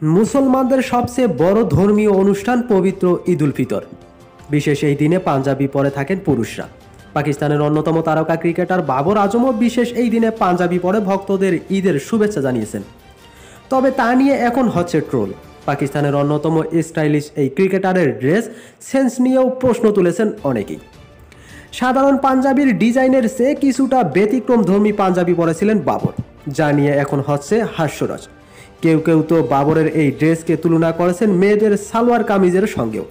মুসলমানদের সবচেয়ে বড় ধর্মীয় অনুষ্ঠান পবিত্র ঈদ উল ফিতর। বিশেষ এই দিনে পাঞ্জাবি পরে থাকেন পুরুষরা। পাকিস্তানের অন্যতম তারকা ক্রিকেটার বাবর আজমও বিশেষ এই দিনে পাঞ্জাবি পরে ভক্তদের ঈদের শুভেচ্ছা জানিয়েছেন। তবে তা নিয়ে এখন হচ্ছে ট্রোল। পাকিস্তানের অন্যতম স্টাইলিশ এই ক্রিকেটারের ড্রেস সেন্স নিয়েও প্রশ্ন তুলেছেন অনেকেই। সাধারণ পাঞ্জাবির ডিজাইনের চেয়ে কিছুটা ব্যতিক্রমধর্মী পাঞ্জাবি পরেছিলেন বাবর, যা নিয়ে এখন হচ্ছে হাস্যরস। কেউ কেউ তো বাবরের এই ড্রেসকে তুলনা করেছেন মেয়েদের সালোয়ার কামিজের সঙ্গেও।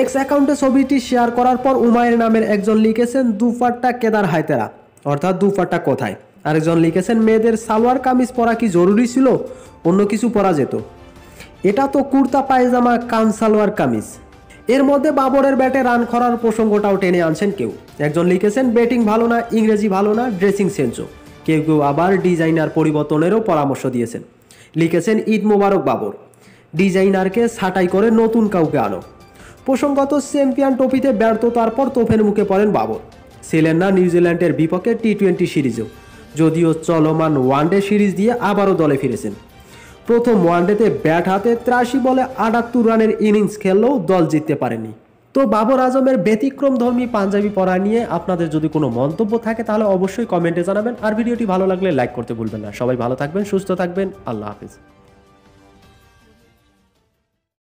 এক্স অ্যাকাউন্টে ছবিটি শেয়ার করার পর উমায়ের নামের একজন লিখেছেন দুপাট্টা কেদার হায়তেরা, অর্থাৎ দুপাট্টা কোথায়। আরেকজন লিখেছেন মেয়েদের সালোয়ার কামিজ পরা কি জরুরি ছিল, অন্য কিছু পরা যেত, এটা তো কুর্তা পায়জামা কান সালোয়ার কামিজ। এর মধ্যে বাবরের ব্যাটে রান করার প্রসঙ্গটাও টেনে আনছেন কেউ। একজন লিখেছেন ব্যাটিং ভালো না, ইংরেজি ভালো না, ড্রেসিং সেন্সও। কেউ কেউ আবার ডিজাইনার পরিবর্তনেরও পরামর্শ দিয়েছেন। লিখেছেন ঈদ মোবারক বাবর, ডিজাইনারকে ছাঁটাই করে নতুন কাউকে আনো। প্রসঙ্গত চ্যাম্পিয়ন ট্রফিতে ব্যর্থতার পর তোপের মুখে পড়েন বাবর। ছিলেন না নিউজিল্যান্ডের বিপক্ষে টি-20 সিরিজেও, যদিও চলমান ওয়ানডে সিরিজ দিয়ে আবারও দলে ফিরেছেন। প্রথম ওয়ানডেতে ব্যাট হাতে 83 বলে 78 রানের ইনিংস খেললেও দল জিততে পারেনি। তো বাবর আজমের ব্যতিক্রমধর্মী পাঞ্জাবি পরা নিয়ে আপনাদের যদি কোনো মন্তব্য থাকে তাহলে অবশ্যই কমেন্টে জানাবেন। আর ভিডিওটি ভালো লাগলে লাইক করতে ভুলবেন না। সবাই ভালো থাকবেন, সুস্থ থাকবেন, আল্লাহ হাফিজ।